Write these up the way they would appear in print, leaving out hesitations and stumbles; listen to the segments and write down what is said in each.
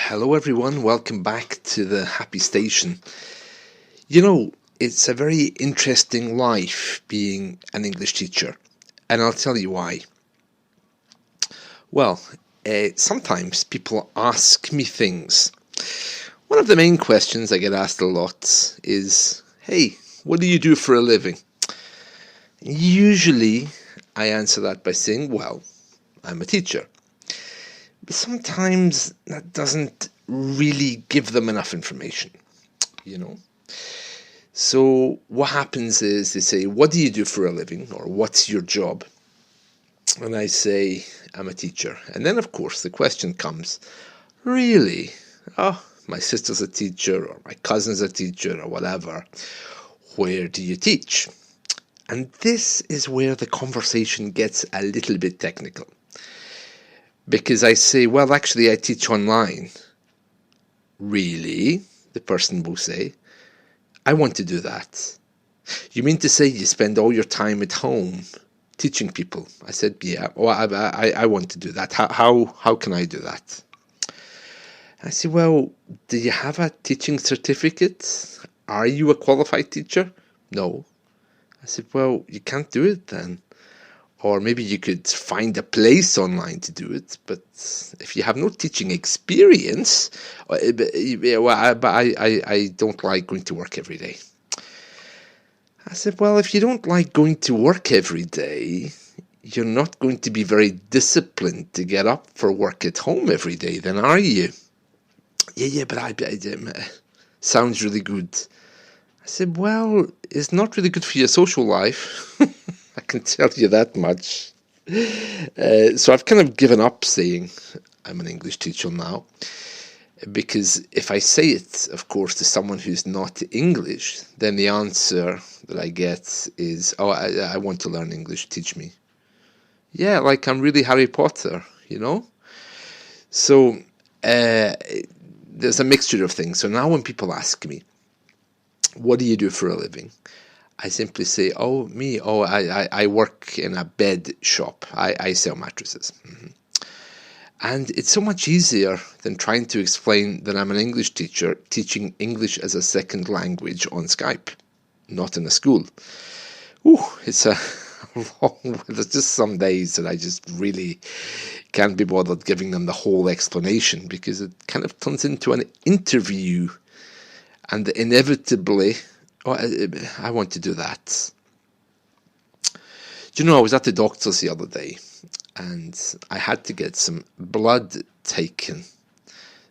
Hello, everyone. Welcome back to the Happy Station. It's a very interesting life being an English teacher, and I'll tell you why. Well, sometimes people ask me things. One of the main questions I get asked a lot is, hey, what do you do for a living? Usually, I answer that by saying, well, I'm a teacher. But sometimes that doesn't really give them enough information, So what happens is they say, what do you do for a living? Or what's your job? And I say, I'm a teacher. And then, of course, the question comes, really? Oh, my sister's a teacher, or my cousin's a teacher, or whatever. Where do you teach? And this is where the conversation gets a little bit technical. Because I say, well, actually, I teach online. Really? The person will say, I want to do that. You mean to say you spend all your time at home teaching people? I said, yeah, well, I want to do that. How can I do that? I said, well, do you have a teaching certificate? Are you a qualified teacher? No. I said, well, you can't do it then. Or maybe you could find a place online to do it. But if you have no teaching experience, I don't like going to work every day. I said, well, if you don't like going to work every day, you're not going to be very disciplined to get up for work at home every day, then are you? Yeah, but sounds really good. I said, well, it's not really good for your social life. I can tell you that much. So I've kind of given up saying I'm an English teacher now, because if I say it, of course, to someone who's not English, then the answer that I get is, oh, I want to learn English, teach me. Yeah, like I'm really Harry Potter, So there's a mixture of things. So now when people ask me, what do you do for a living? I simply say, I work in a bed shop. I sell mattresses. Mm-hmm. And it's so much easier than trying to explain that I'm an English teacher teaching English as a second language on Skype, not in a school. It's a long, there's just some days that I just really can't be bothered giving them the whole explanation, because it kind of turns into an interview, and inevitably, I want to do that. I was at the doctor's the other day, and I had to get some blood taken.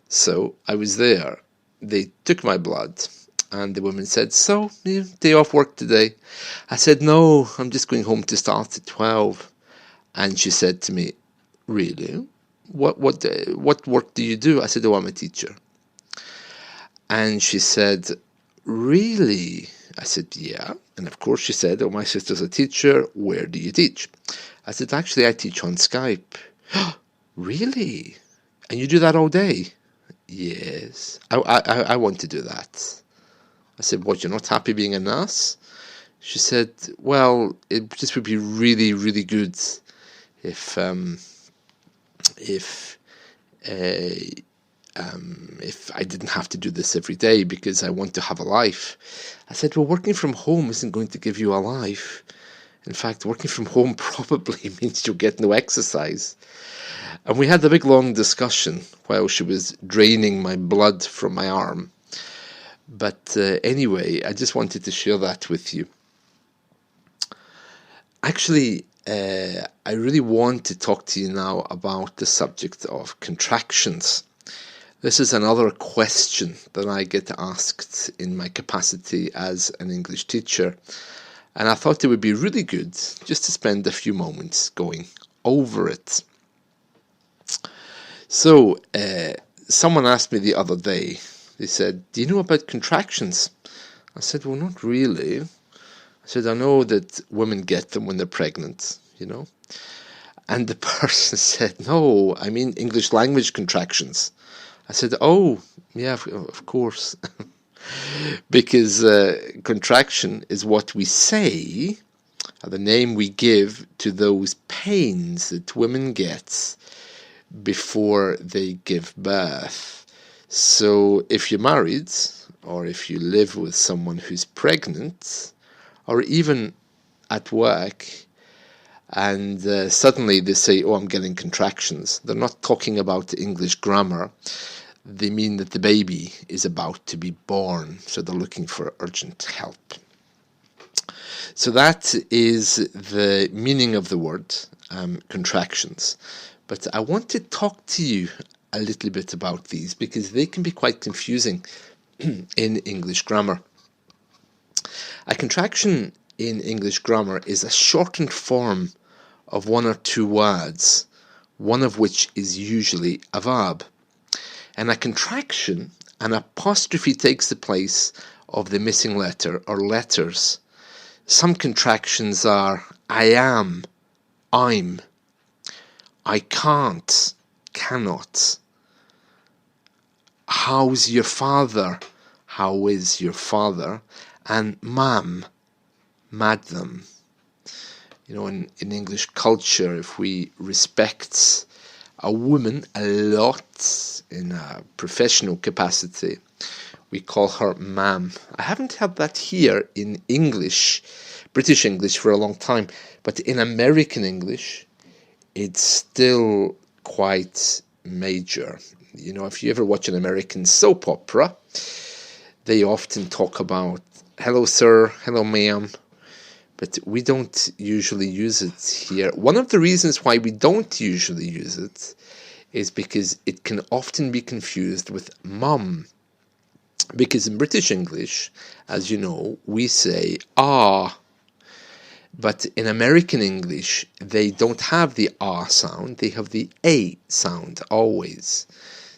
So I was there. They took my blood, and the woman said, so, day off work today? I said, no, I'm just going home to start at 12. And she said to me, really? What work do you do? I said, I'm a teacher. And she said, really? I said, yeah. And of course she said, my sister's a teacher. Where do you teach? I said, actually, I teach on Skype. Really? And you do that all day? Yes. I want to do that. I said, what, you're not happy being a nurse? She said, well, it just would be really, really good if I didn't have to do this every day, because I want to have a life. I said, well, working from home isn't going to give you a life. In fact, working from home probably means you'll get no exercise. And we had a big long discussion while she was draining my blood from my arm. But anyway, I just wanted to share that with you. Actually, I really want to talk to you now about the subject of contractions. This is another question that I get asked in my capacity as an English teacher, and I thought it would be really good just to spend a few moments going over it. So, someone asked me the other day, they said, do you know about contractions? I said, well, not really. I said, I know that women get them when they're pregnant, And the person said, no, I mean English language contractions. I said, oh, yeah, of course. Because contraction is what we say, the name we give to those pains that women get before they give birth. So if you're married, or if you live with someone who's pregnant, or even at work, and suddenly they say, oh, I'm getting contractions, they're not talking about English grammar. They mean that the baby is about to be born, so they're looking for urgent help. So that is the meaning of the word, contractions. But I want to talk to you a little bit about these because they can be quite confusing in English grammar. A contraction in English grammar is a shortened form of one or two words, one of which is usually a verb. In a contraction, an apostrophe takes the place of the missing letter or letters. Some contractions are I am, I'm, I can't, cannot. How's your father? How is your father? And ma'am, madam. You know, in English culture, if we respect a woman a lot in a professional capacity, we call her ma'am. I haven't had that here in English, British English, for a long time, but in American English, it's still quite major. You know, if you ever watch an American soap opera, they often talk about hello sir, hello ma'am, but we don't usually use it here. One of the reasons why we don't usually use it is because it can often be confused with mum. Because in British English, as you know, we say ah. But in American English, they don't have the ah sound, they have the a sound always.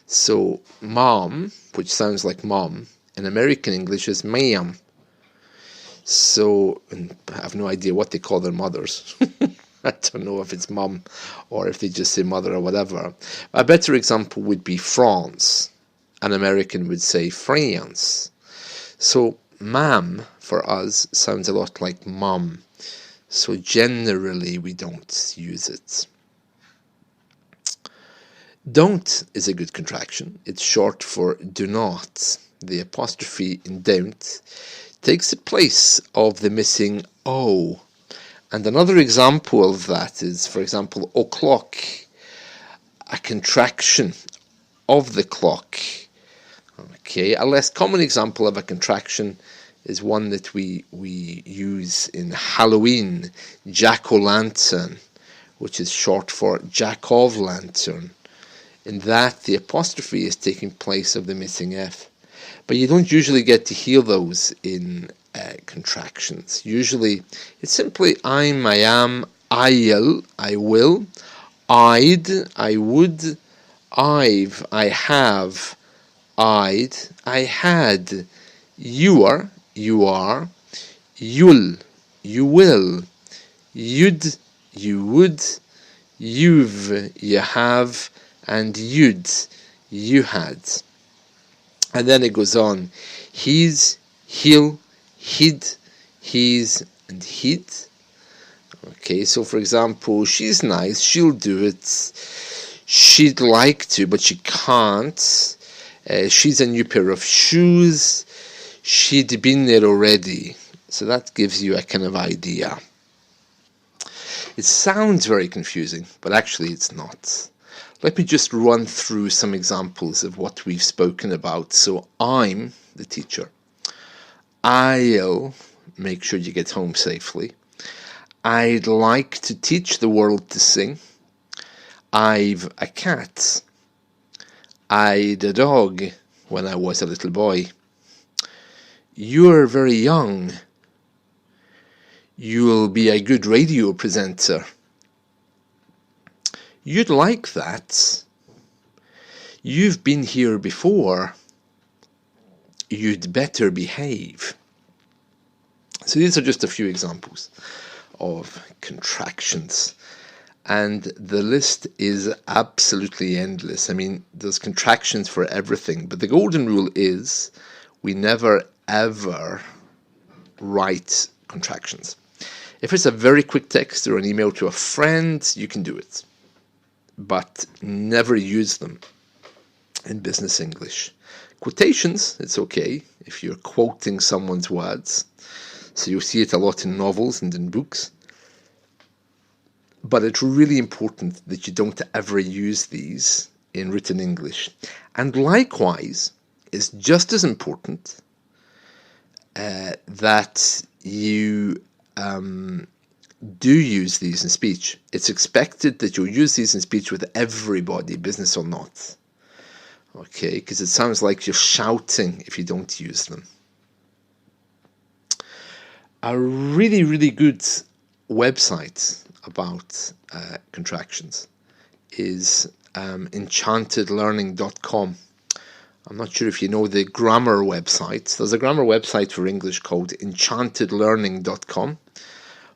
So mom, which sounds like mom, in American English is ma'am. So, and I have no idea what they call their mothers. I don't know if it's mum or if they just say mother or whatever. A better example would be France. An American would say France. So ma'am for us sounds a lot like mum. So generally we don't use it. Don't is a good contraction. It's short for do not. The apostrophe in don't takes the place of the missing O. And another example of that is, for example, o'clock, a contraction of the clock. Okay, a less common example of a contraction is one that we use in Halloween, jack-o'-lantern, which is short for jack-of-lantern. In that, the apostrophe is taking place of the missing F. But you don't usually get to hear those in contractions. Usually, it's simply I'm, I am, I'll, I will, I'd, I would, I've, I have, I'd, I had, you are, you'll, you will, you'd, you would, you've, you have, and you'd, you had. And then it goes on. He's, he'll, he'd, he's, and he'd. Okay, so for example, she's nice, she'll do it. She'd like to, but she can't. She's a new pair of shoes. She'd been there already. So that gives you a kind of idea. It sounds very confusing, but actually it's not. Let me just run through some examples of what we've spoken about. So I'm the teacher. I'll make sure you get home safely. I'd like to teach the world to sing. I've a cat. I'd a dog when I was a little boy. You're very young. You'll be a good radio presenter. You'd like that. You've been here before. You'd better behave. So these are just a few examples of contractions. And the list is absolutely endless. I mean, there's contractions for everything. But the golden rule is we never, ever write contractions. If it's a very quick text or an email to a friend, you can do it. But never use them. in business English. Quotations, it's okay if you're quoting someone's words. So you'll see it a lot in novels and in books. But it's really important that you don't ever use these in written English. And likewise, it's just as important that you do use these in speech. It's expected that you'll use these in speech with everybody, business or not. Okay, because it sounds like you're shouting if you don't use them. A really, really good website about contractions is enchantedlearning.com. I'm not sure if you know the grammar website. There's a grammar website for English called enchantedlearning.com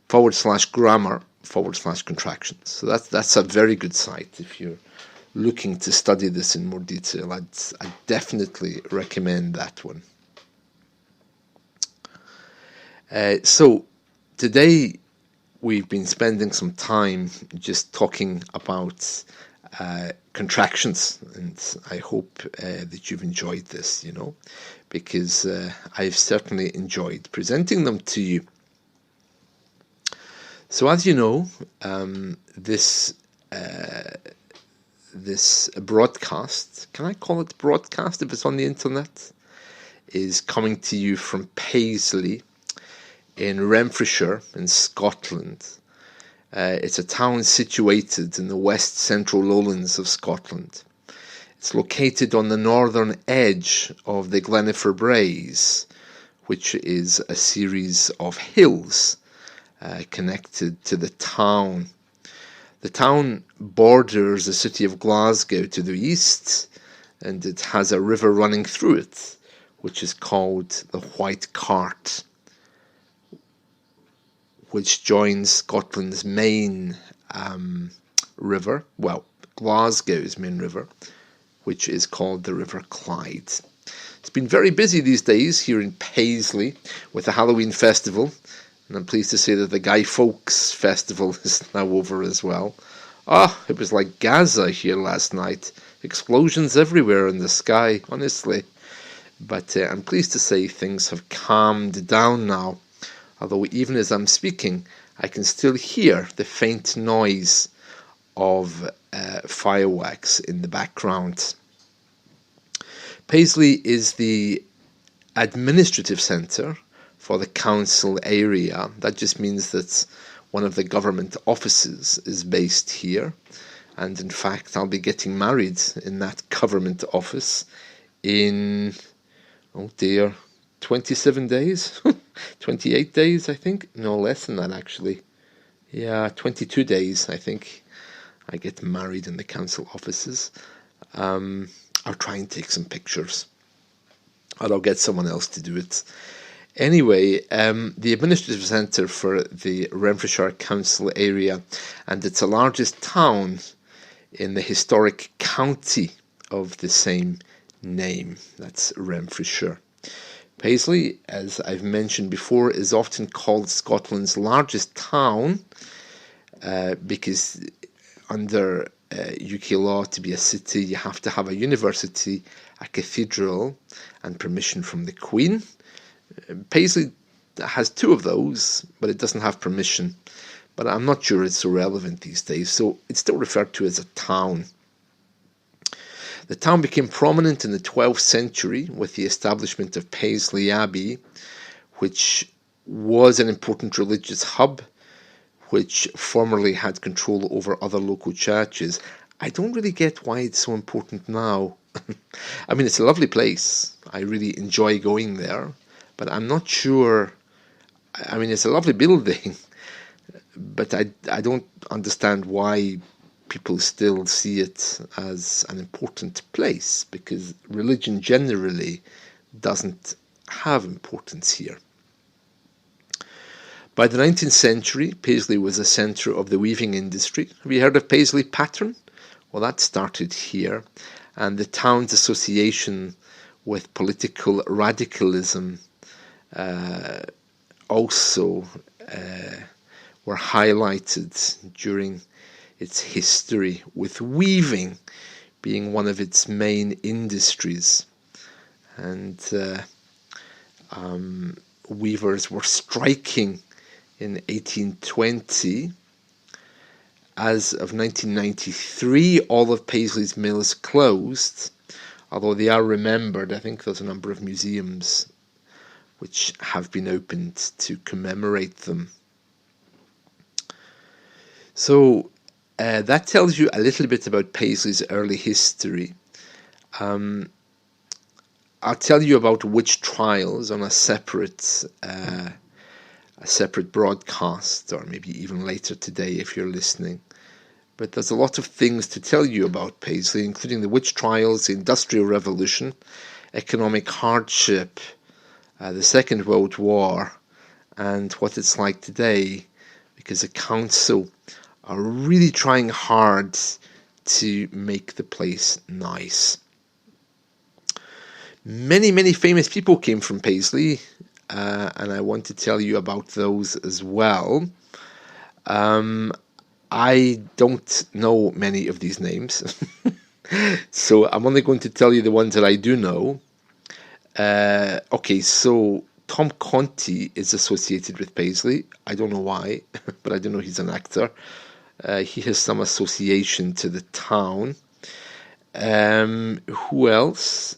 /grammar/contractions. So that's a very good site if you're looking to study this in more detail. I'd definitely recommend that one. So today we've been spending some time just talking about contractions, and I hope that you've enjoyed this, because I've certainly enjoyed presenting them to you. So as you know, this broadcast, can I call it broadcast if it's on the internet, is coming to you from Paisley in Renfrewshire in Scotland. It's a town situated in the west central lowlands of Scotland. It's located on the northern edge of the Glenifer Braes, which is a series of hills connected to the town. The town borders the city of Glasgow to the east, and it has a river running through it, which is called the White Cart, which joins Scotland's main river, Glasgow's main river, which is called the River Clyde. It's been very busy these days here in Paisley with the Halloween festival, and I'm pleased to say that the Guy Fawkes festival is now over as well. It was like Gaza here last night. Explosions everywhere in the sky, honestly. But I'm pleased to say things have calmed down now. Although even as I'm speaking, I can still hear the faint noise of fireworks in the background. Paisley is the administrative centre for the council area. That just means that one of the government offices is based here. And in fact, I'll be getting married in that government office in, 27 days? 28 days, I think? No, less than that, actually. Yeah, 22 days, I think. I get married in the council offices. I'll try and take some pictures. Or I'll get someone else to do it. Anyway, the administrative centre for the Renfrewshire Council area, and it's the largest town in the historic county of the same name. That's Renfrewshire. Paisley, as I've mentioned before, is often called Scotland's largest town because under UK law, to be a city, you have to have a university, a cathedral, and permission from the Queen. Paisley has two of those, but it doesn't have permission. But I'm not sure it's so relevant these days, so it's still referred to as a town. The town became prominent in the 12th century with the establishment of Paisley Abbey, which was an important religious hub, which formerly had control over other local churches. I don't really get why it's so important now. I mean, it's a lovely place. I really enjoy going there, but I'm not sure. I mean, it's a lovely building, but I don't understand why people still see it as an important place, because religion generally doesn't have importance here. By the 19th century, Paisley was a centre of the weaving industry. Have you heard of Paisley pattern? Well, that started here, and the town's association with political radicalism also were highlighted during its history, with weaving being one of its main industries. And weavers were striking in 1820. As of 1993, all of Paisley's mills closed, although they are remembered. I think there's a number of museums which have been opened to commemorate them. So that tells you a little bit about Paisley's early history. I'll tell you about witch trials on a separate broadcast, or maybe even later today if you're listening. But there's a lot of things to tell you about Paisley, including the witch trials, the Industrial Revolution, economic hardship, the Second World War, and what it's like today, because the council are really trying hard to make the place nice. Many, many famous people came from Paisley, and I want to tell you about those as well. I don't know many of these names, so I'm only going to tell you the ones that I do know. Okay, so Tom Conti is associated with Paisley. I don't know why, but I do know he's an actor. He has some association to the town. Who else?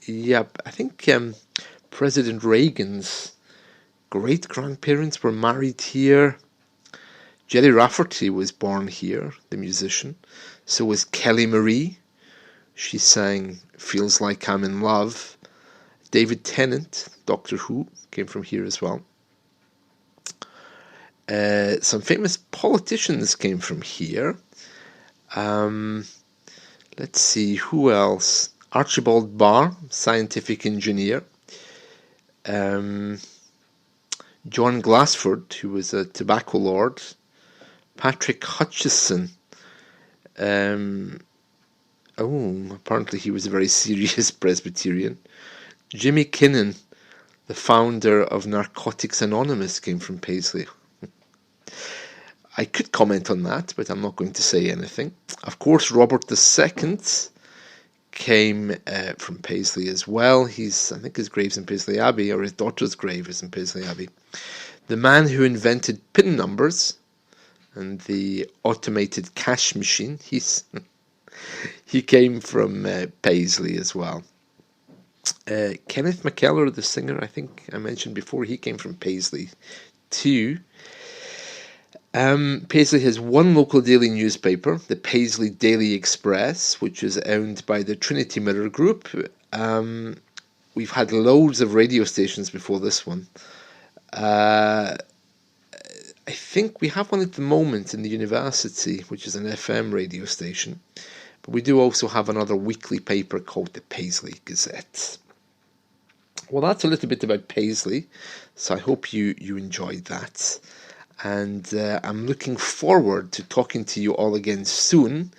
I think President Reagan's great-grandparents were married here. Jerry Rafferty was born here, the musician. So was Kelly Marie. She sang Feels Like I'm in Love. David Tennant, Doctor Who, came from here as well. Some famous politicians came from here. Let's see, who else? Archibald Barr, scientific engineer. John Glassford, who was a tobacco lord. Patrick Hutchison. Apparently he was a very serious Presbyterian. Jimmy Kinnon, the founder of Narcotics Anonymous, came from Paisley. I could comment on that, but I'm not going to say anything. Of course, Robert II came from Paisley as well. I think his grave's in Paisley Abbey, or his daughter's grave is in Paisley Abbey. The man who invented PIN numbers and the automated cash machine, he came from Paisley as well. Kenneth McKellar, the singer, I think I mentioned before, he came from Paisley too. Paisley has one local daily newspaper, the Paisley Daily Express, which is owned by the Trinity Mirror Group. We've had loads of radio stations before this one. I think we have one at the moment in the university, which is an FM radio station. But we do also have another weekly paper called the Paisley Gazette. Well, that's a little bit about Paisley, so I hope you enjoyed that. And I'm looking forward to talking to you all again soon,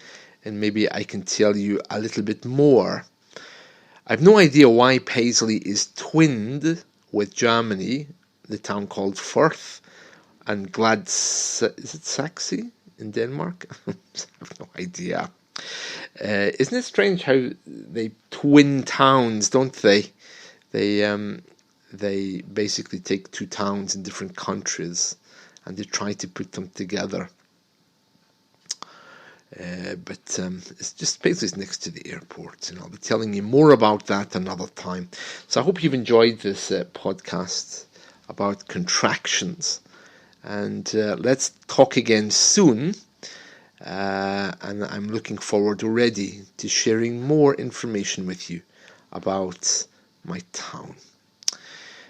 and maybe I can tell you a little bit more. I've no idea why Paisley is twinned with Germany, the town called Firth, and Saxe in Denmark? I have no idea. Isn't it strange how they twin towns, don't they? They basically take two towns in different countries and they try to put them together. But it's just Paisley's next to the airport, and I'll be telling you more about that another time. So I hope you've enjoyed this podcast about contractions, and let's talk again soon. And I'm looking forward already to sharing more information with you about my town.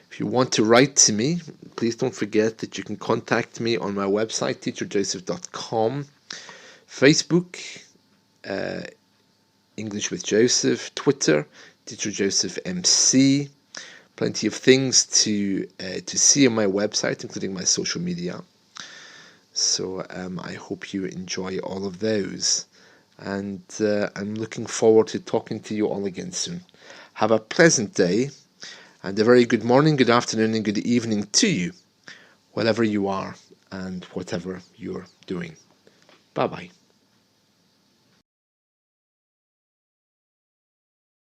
If you want to write to me, please don't forget that you can contact me on my website, teacherjoseph.com, Facebook, English with Joseph, Twitter, Teacher Joseph MC. Plenty of things to see on my website, including my social media. So I hope you enjoy all of those. And I'm looking forward to talking to you all again soon. Have a pleasant day, and a very good morning, good afternoon, and good evening to you, wherever you are and whatever you're doing. Bye-bye.